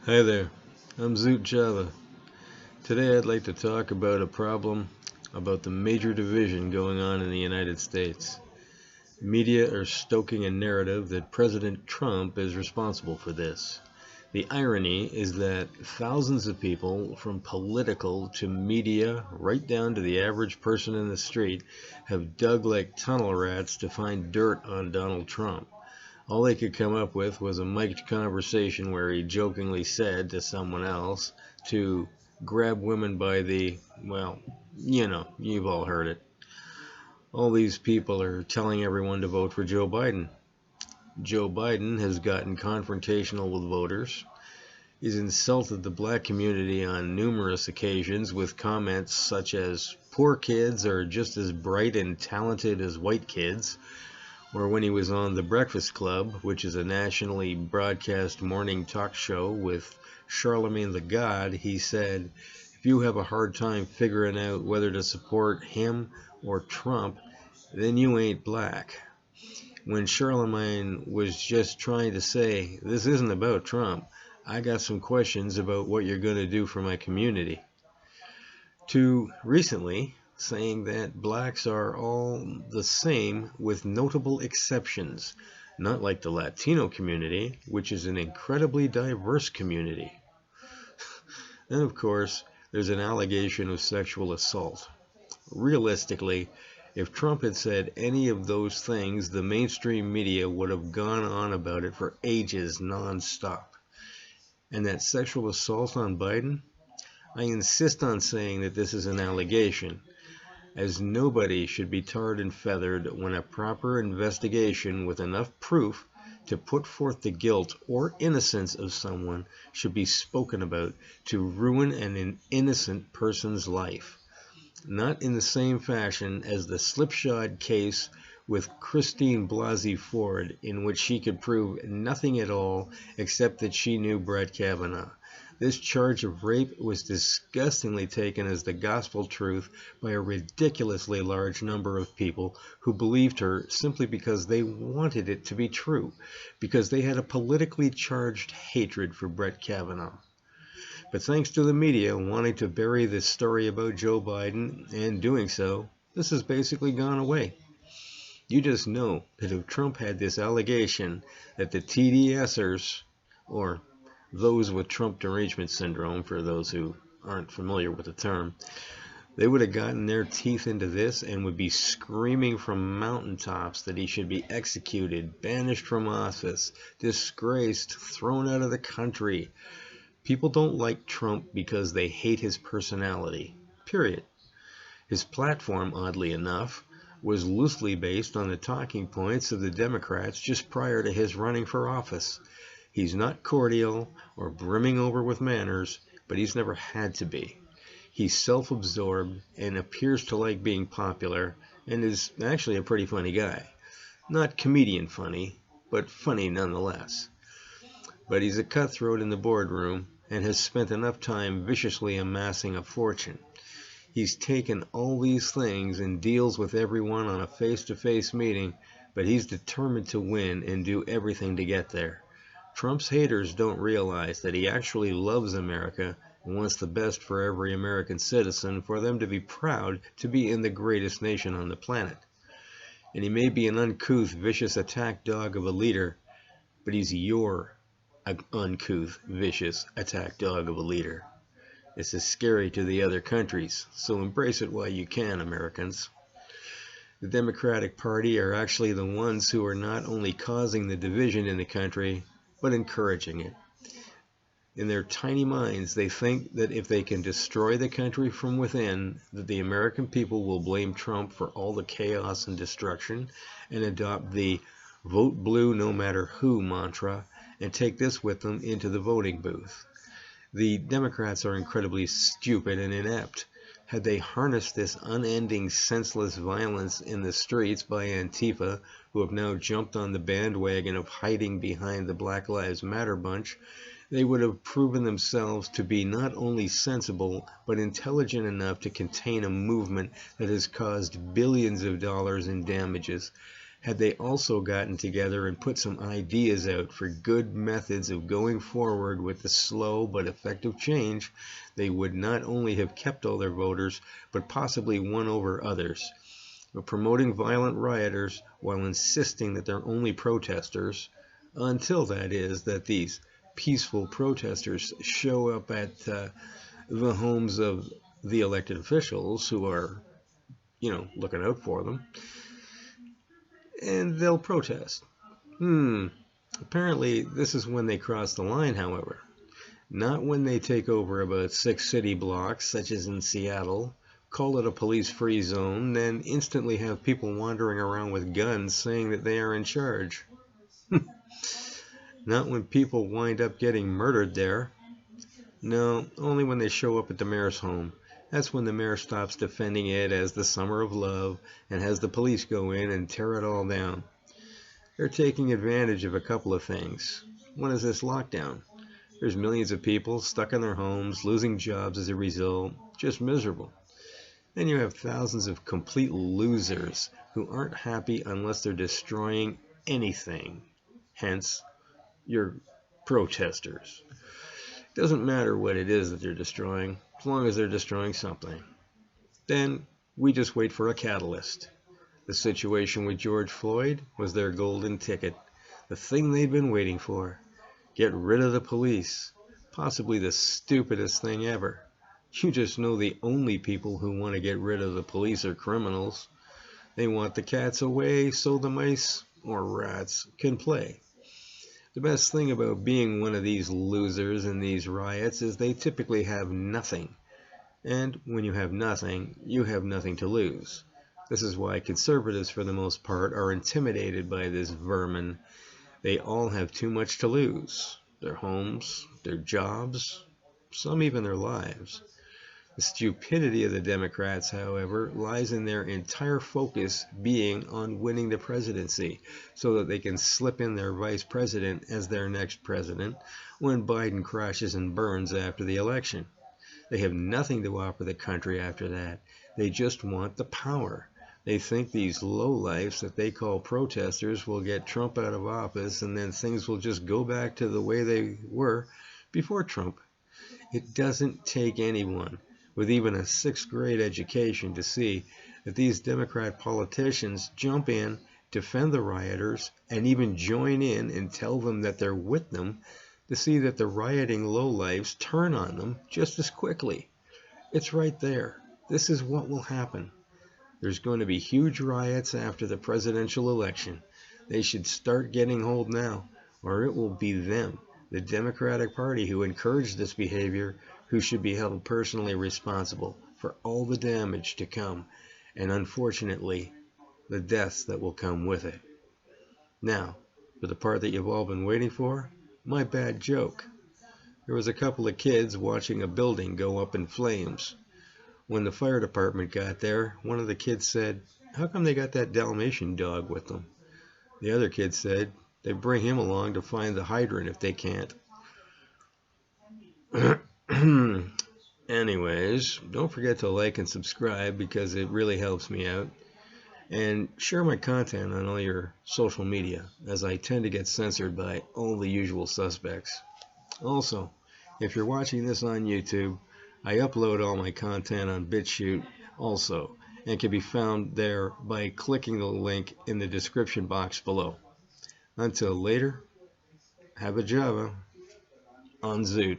Hi there, I'm Zoot Java. Today I'd like to talk about a problem about the major division going on in the United States. Media are stoking a narrative that President Trump is responsible for this. The irony is that thousands of people, from political to media, right down to the average person in the street, have dug like tunnel rats to find dirt on Donald Trump. All they could come up with was a mic'd conversation where he jokingly said to someone else to grab women by the, well, you've all heard it. All these people are telling everyone to vote for Joe Biden. Joe Biden has gotten confrontational with voters. He's insulted the black community on numerous occasions with comments such as, poor kids are just as bright and talented as white kids, or when he was on The Breakfast Club, which is a nationally broadcast morning talk show with Charlemagne the God, he said, if you have a hard time figuring out whether to support him or Trump, then you ain't black. When Charlemagne was just trying to say, this isn't about Trump, I got some questions about what you're going to do for my community. To recently, saying that blacks are all the same with notable exceptions, not like the Latino community, which is an incredibly diverse community. Then, of course, there's an allegation of sexual assault. Realistically, if Trump had said any of those things, the mainstream media would have gone on about it for ages non-stop. And that sexual assault on Biden? I insist on saying that this is an allegation, as nobody should be tarred and feathered when a proper investigation with enough proof to put forth the guilt or innocence of someone should be spoken about to ruin an innocent person's life. Not in the same fashion as the slipshod case with Christine Blasey Ford, in which she could prove nothing at all except that she knew Brett Kavanaugh. This charge of rape was disgustingly taken as the gospel truth by a ridiculously large number of people who believed her simply because they wanted it to be true, because they had a politically charged hatred for Brett Kavanaugh. But thanks to the media wanting to bury this story about Joe Biden and doing so, this has basically gone away. You just know that if Trump had this allegation that the TDSers, or those with Trump derangement syndrome, for those who aren't familiar with the term, they would have gotten their teeth into this and would be screaming from mountaintops that he should be executed, banished from office, disgraced, thrown out of the country. People don't like Trump because they hate his personality, period. His platform, oddly enough, was loosely based on the talking points of the Democrats just prior to his running for office. He's not cordial or brimming over with manners, but he's never had to be. He's self-absorbed and appears to like being popular and is actually a pretty funny guy. Not comedian funny, but funny nonetheless. But he's a cutthroat in the boardroom and has spent enough time viciously amassing a fortune. He's taken all these things and deals with everyone on a face-to-face meeting, but he's determined to win and do everything to get there. Trump's haters don't realize that he actually loves America and wants the best for every American citizen, for them to be proud to be in the greatest nation on the planet. And he may be an uncouth, vicious attack dog of a leader, but he's your uncouth, vicious attack dog of a leader. This is scary to the other countries, so embrace it while you can, Americans. The Democratic Party are actually the ones who are not only causing the division in the country, but encouraging it. In their tiny minds, they think that if they can destroy the country from within, that the American people will blame Trump for all the chaos and destruction and adopt the vote blue no matter who mantra and take this with them into the voting booth. The Democrats are incredibly stupid and inept. Had they harnessed this unending, senseless violence in the streets by Antifa, who have now jumped on the bandwagon of hiding behind the Black Lives Matter bunch, they would have proven themselves to be not only sensible, but intelligent enough to contain a movement that has caused billions of dollars in damages. Had they also gotten together and put some ideas out for good methods of going forward with the slow but effective change, they would not only have kept all their voters, but possibly won over others. But promoting violent rioters while insisting that they're only protesters, until that is, that these peaceful protesters show up at the homes of the elected officials who are, looking out for them, and they'll protest. Apparently, this is when they cross the line, however. Not when they take over about 6 city blocks, such as in Seattle, call it a police-free zone, then instantly have people wandering around with guns saying that they are in charge. Not when people wind up getting murdered there. No, only when they show up at the mayor's home. That's when the mayor stops defending it as the summer of love and has the police go in and tear it all down. They're taking advantage of a couple of things. One is this lockdown. There's millions of people stuck in their homes, losing jobs as a result, just miserable. Then you have thousands of complete losers who aren't happy unless they're destroying anything. Hence, your protesters. It doesn't matter what it is that they're destroying, as long as they're destroying something. Then we just wait for a catalyst. The situation with George Floyd was their golden ticket, the thing they'd been waiting for. Get rid of the police. Possibly the stupidest thing ever. You just know the only people who want to get rid of the police are criminals. They want the cats away so the mice, or rats, can play. The best thing about being one of these losers in these riots is they typically have nothing. And when you have nothing, you have nothing to lose. This is why conservatives, for the most part, are intimidated by this vermin. They all have too much to lose. Their homes, their jobs, some even their lives. The stupidity of the Democrats, however, lies in their entire focus being on winning the presidency, so that they can slip in their vice president as their next president when Biden crashes and burns after the election. They have nothing to offer the country after that. They just want the power. They think these lowlifes that they call protesters will get Trump out of office, and then things will just go back to the way they were before Trump. It doesn't take anyone with even a 6th grade education to see that these Democrat politicians jump in, defend the rioters, and even join in and tell them that they're with them, to see that the rioting lowlifes turn on them just as quickly. It's right there. This is what will happen. There's going to be huge riots after the presidential election. They should start getting hold now, or it will be them, the Democratic Party, who encouraged this behavior, who should be held personally responsible for all the damage to come, and unfortunately, the deaths that will come with it. Now, for the part that you've all been waiting for, my bad joke. There was a couple of kids watching a building go up in flames. When the fire department got there, one of the kids said, "How come they got that Dalmatian dog with them?" The other kid said, "They bring him along to find the hydrant if they can't." Anyways, don't forget to like and subscribe because it really helps me out. And share my content on all your social media, as I tend to get censored by all the usual suspects. Also, if you're watching this on YouTube, I upload all my content on BitChute also, and can be found there by clicking the link in the description box below. Until later, have a Java on Zoot.